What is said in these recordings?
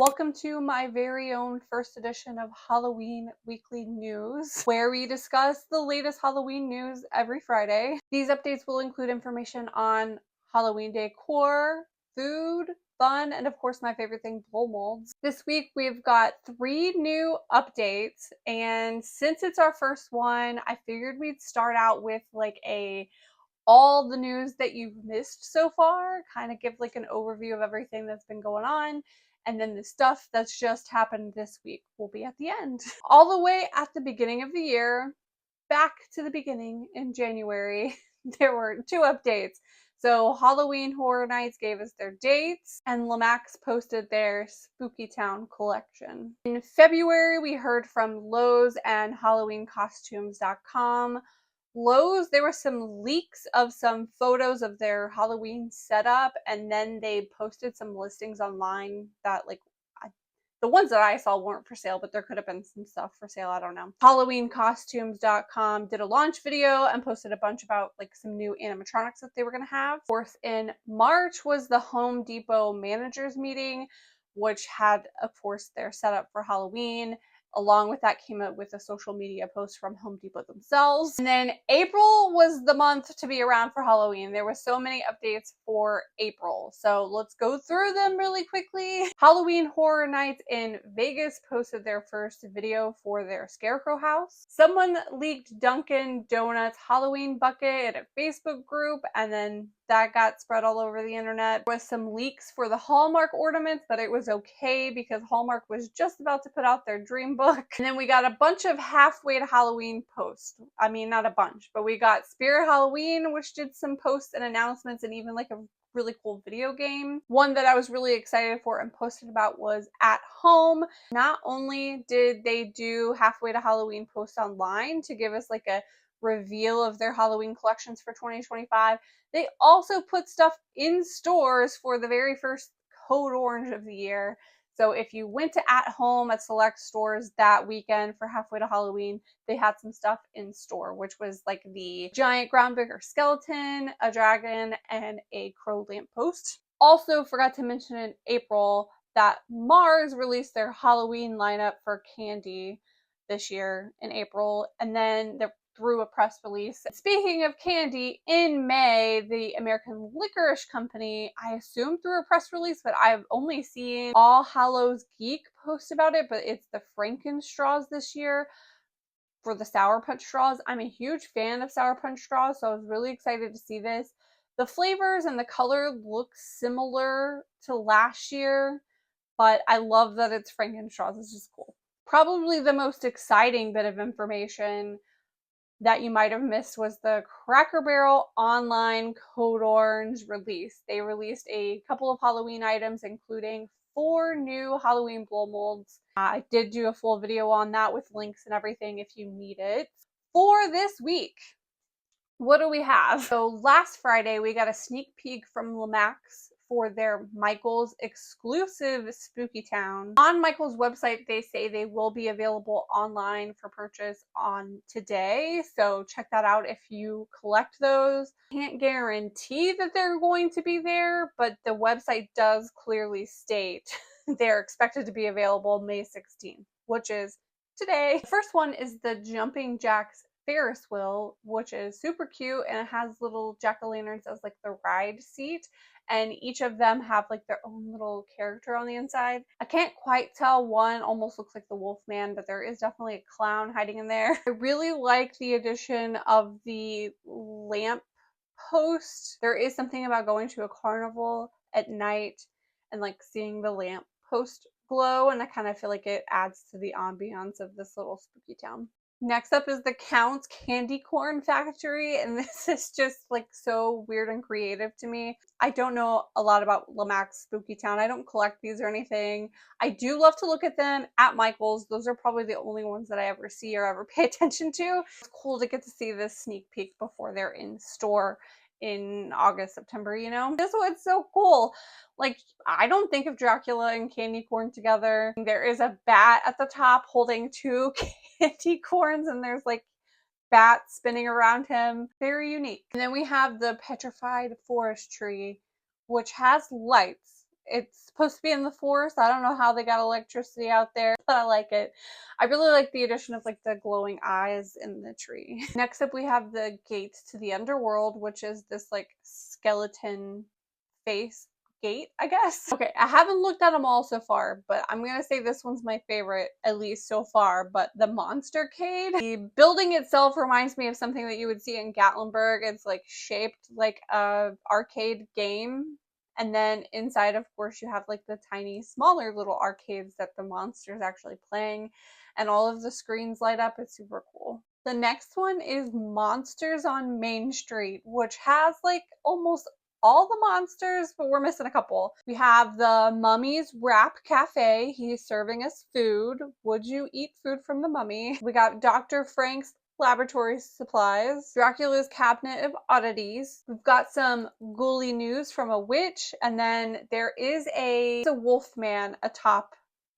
Welcome to my very own first edition of Halloween Weekly News, where we discuss the latest Halloween news every Friday. These updates will include information on Halloween decor, food, fun, and of course my favorite thing, blow molds. This week we've got 3 new updates, and since it's our first one, I figured we'd start out with all the news that you've missed so far, kind of give like an overview of everything that's been going on. And then the stuff that's just happened this week will be at the end. All the way at the beginning of the year, back to the beginning in January, there were 2 updates. So Halloween Horror Nights gave us their dates, and Lemax posted their Spooky Town collection. In February, we heard from Lowe's and HalloweenCostumes.com. Lowe's, there were some leaks of some photos of their Halloween setup, and then they posted some listings online that the ones that I saw weren't for sale, but there could have been some stuff for sale. I don't know. HalloweenCostumes.com did a launch video and posted a bunch about some new animatronics that they were going to have. Of course, in March was the Home Depot managers meeting, which had, of course, their setup for Halloween. Along with that came up with a social media post from Home Depot themselves. And then April was the month to be around for Halloween. There were so many updates for April. So let's go through them really quickly. Halloween Horror Nights in Vegas posted their first video for their Scarecrow house. Someone leaked Dunkin' Donuts Halloween bucket in a Facebook group, and then that got spread all over the internet. There was some leaks for the Hallmark ornaments, but it was okay because Hallmark was just about to put out their dreambook. And then we got a bunch of halfway to Halloween posts. I mean, not a bunch, but we got Spirit Halloween, which did some posts and announcements and even a really cool video game. One that I was really excited for and posted about was At Home. Not only did they do halfway to Halloween posts online to give us a reveal of their Halloween collections for 2025, they also put stuff in stores for the very first Code Orange of the year. So if you went to At Home at select stores that weekend for halfway to Halloween, they had some stuff in store, which was the giant groundbreaker skeleton, a dragon, and a crow lamppost. Also forgot to mention in April that Mars released their Halloween lineup for candy this year in April, and then through a press release. Speaking of candy, in May, the American Licorice Company, I assume through a press release, but I've only seen All Hallows Geek post about it, but it's the Frankenstraws this year for the Sour Punch straws. I'm a huge fan of Sour Punch straws, so I was really excited to see this. The flavors and the color look similar to last year, but I love that it's Frankenstraws. It's just cool. Probably the most exciting bit of information that you might have missed was the Cracker Barrel online Code Orange release. They released a couple of Halloween items, including 4 new Halloween blow molds. I did do a full video on that with links and everything if you need it. For this week, what do we have? So last Friday, we got a sneak peek from Lemax for their Michael's exclusive Spooky Town. On Michael's website, they say they will be available online for purchase on today, so check that out if you collect those. Can't guarantee that they're going to be there, but the website does clearly state they're expected to be available May 16th, which is today. The first one is the Jumping Jacks Ferris wheel, which is super cute, and it has little jack-o'-lanterns as the ride seat, and each of them have their own little character on the inside. I can't quite tell. One almost looks like the Wolfman, but there is definitely a clown hiding in there. I really like the addition of the lamp post. There is something about going to a carnival at night and seeing the lamp post glow, and I kind of feel like it adds to the ambiance of this little spooky town. Next up is the Count's Candy Corn Factory, and this is just so weird and creative to me. I don't know a lot about Lemax Spooky Town. I don't collect these or anything. I do love to look at them at Michael's. Those are probably the only ones that I ever see or ever pay attention to. It's cool to get to see this sneak peek before they're in store in August, September, This one's so cool. I don't think of Dracula and candy corn together. There is a bat at the top holding 2 candy corns, and there's bats spinning around him. Very unique. And then we have the Petrified Forest Tree, which has lights. It's supposed to be in the forest. I don't know how they got electricity out there, but I like it. I really like the addition of like the glowing eyes in the tree. Next up, we have the gates to the underworld, which is this like skeleton face gate, I guess. Okay, I haven't looked at them all so far, but I'm gonna say this one's my favorite, at least so far. But the Monstercade, the building itself reminds me of something that you would see in Gatlinburg. It's like shaped like a arcade game. And then inside, of course, you have like the tiny, smaller little arcades that the monster's actually playing. And all of the screens light up. It's super cool. The next one is Monsters on Main Street, which has like almost all the monsters, but we're missing a couple. We have the Mummy's Wrap Cafe. He's serving us food. Would you eat food from the mummy? We got Dr. Frank's Laboratory Supplies, Dracula's Cabinet of Oddities. We've got some ghouly news from a witch, and then there is a wolf man atop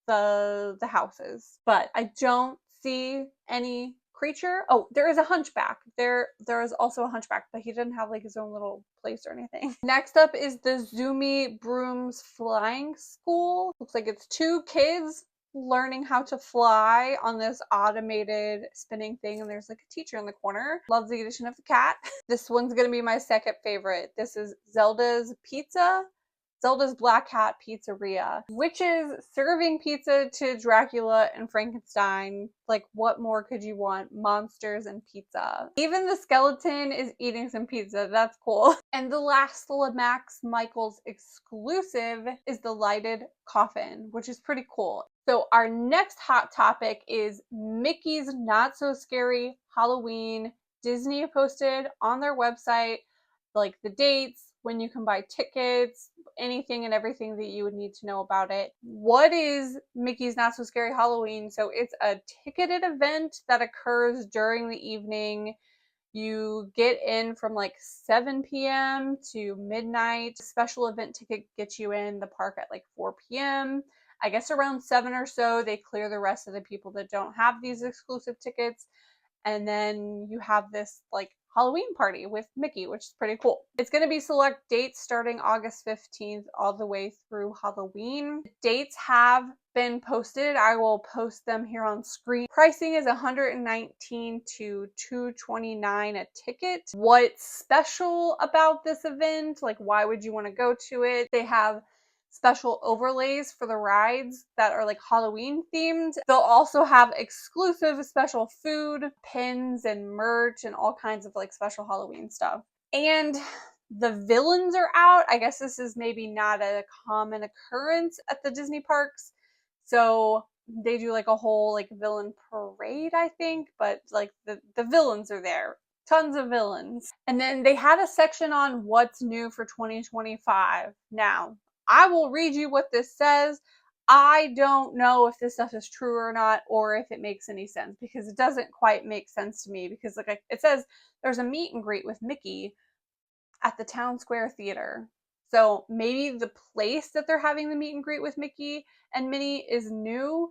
the houses, but I don't see any creature. Oh, there is a hunchback. There is also a hunchback, but he didn't have like his own little place or anything. Next up is the Zoomy Brooms Flying School. Looks like it's 2 kids learning how to fly on this automated spinning thing, and there's like a teacher in the corner. Love the addition of the cat. This one's gonna be my second favorite. This is Zelda's Black Hat Pizzeria, which is serving pizza to Dracula and Frankenstein. Like, what more could you want? Monsters and pizza. Even the skeleton is eating some pizza. That's cool. And the last Lemax Michaels exclusive is the lighted coffin, which is pretty cool. So our next hot topic is Mickey's Not So Scary Halloween. Disney posted on their website like the dates, when you can buy tickets, anything and everything that you would need to know about it. What is Mickey's Not So Scary Halloween? So it's a ticketed event that occurs during the evening. You get in from like 7 p.m. to midnight. Special event ticket gets you in the park at like 4 p.m. I guess around 7 or so, they clear the rest of the people that don't have these exclusive tickets. And then you have this like Halloween party with Mickey, which is pretty cool. It's going to be select dates starting August 15th all the way through Halloween. Dates have been posted. I will post them here on screen. Pricing is $119 to $229 a ticket. What's special about this event? Like, why would you want to go to it? They have special overlays for the rides that are like Halloween themed. They'll also have exclusive special food, pins, and merch, and all kinds of like special Halloween stuff. And the villains are out. I guess this is maybe not a common occurrence at the Disney parks. So they do like a whole like villain parade, I think, but like the villains are there. Tons of villains. And then they had a section on what's new for 2025. Now, I will read you what this says. I don't know if this stuff is true or not, or if it makes any sense, because it doesn't quite make sense to me. Because like it says, there's a meet and greet with Mickey at the Town Square Theater. So maybe the place that they're having the meet and greet with Mickey and Minnie is new.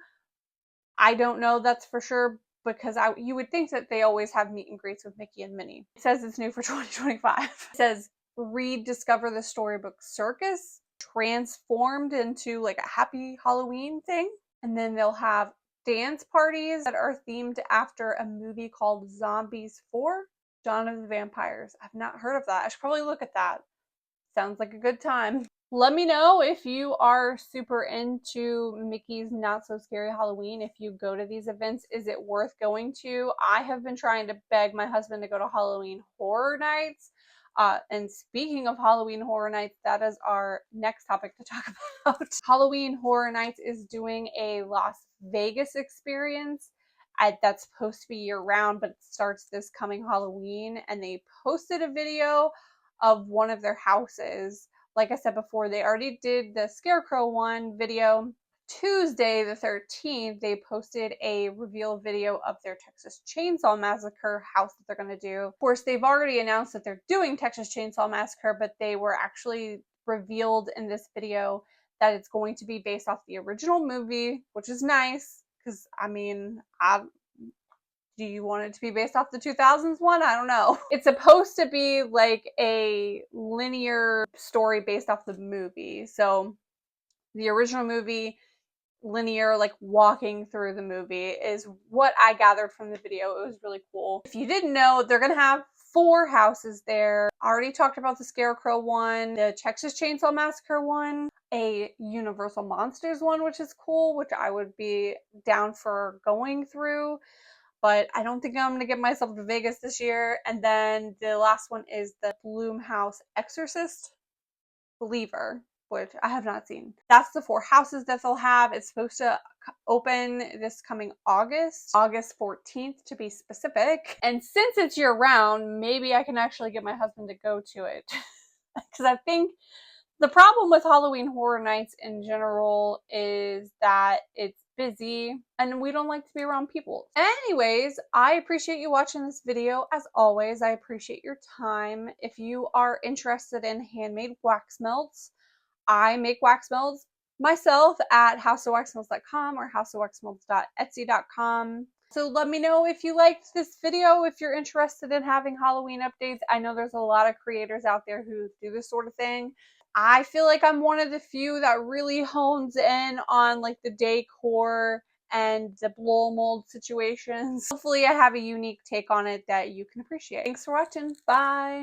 I don't know, that's for sure, because you would think that they always have meet and greets with Mickey and Minnie. It says it's new for 2025. It says, rediscover the Storybook Circus, transformed into like a happy Halloween thing. And then they'll have dance parties that are themed after a movie called Zombies 4, Dawn of the Vampires. I've not heard of that. I should probably look at that. Sounds like a good time. Let me know if you are super into Mickey's Not So Scary Halloween. If you go to these events, is it worth going to? I have been trying to beg my husband to go to Halloween Horror Nights. And speaking of Halloween Horror Nights, that is our next topic to talk about. Halloween Horror Nights is doing a Las Vegas experience. That's supposed to be year-round, but it starts this coming Halloween. And they posted a video of one of their houses. Like I said before, they already did the Scarecrow one video. Tuesday the 13th, they posted a reveal video of their Texas Chainsaw Massacre house that they're going to do. Of course, they've already announced that they're doing Texas Chainsaw Massacre, but they were actually revealed in this video that it's going to be based off the original movie, which is nice, because, I mean, do you want it to be based off the 2000s one? I don't know. It's supposed to be like a linear story based off the movie. So the original movie, linear, like walking through the movie is what I gathered from the video. It was really cool. If you didn't know, they're gonna have 4 houses there. I already talked about the Scarecrow one, the Texas Chainsaw Massacre one, a Universal Monsters one, which is cool, which I would be down for going through, but I don't think I'm gonna get myself to Vegas this year. And then the last one is the Bloomhouse Exorcist Believer, which I have not seen. That's the 4 houses that they'll have. It's supposed to open this coming August 14th to be specific. And since it's year round, maybe I can actually get my husband to go to it. Because I think the problem with Halloween Horror Nights in general is that it's busy and we don't like to be around people. Anyways, I appreciate you watching this video. As always, I appreciate your time. If you are interested in handmade wax melts, I make wax melts myself at houseofwaxmelts.com or houseofwaxmelts.etsy.com. So let me know if you liked this video, if you're interested in having Halloween updates. I know there's a lot of creators out there who do this sort of thing. I feel like I'm one of the few that really hones in on like the decor and the blow mold situations. Hopefully I have a unique take on it that you can appreciate. Thanks for watching. Bye.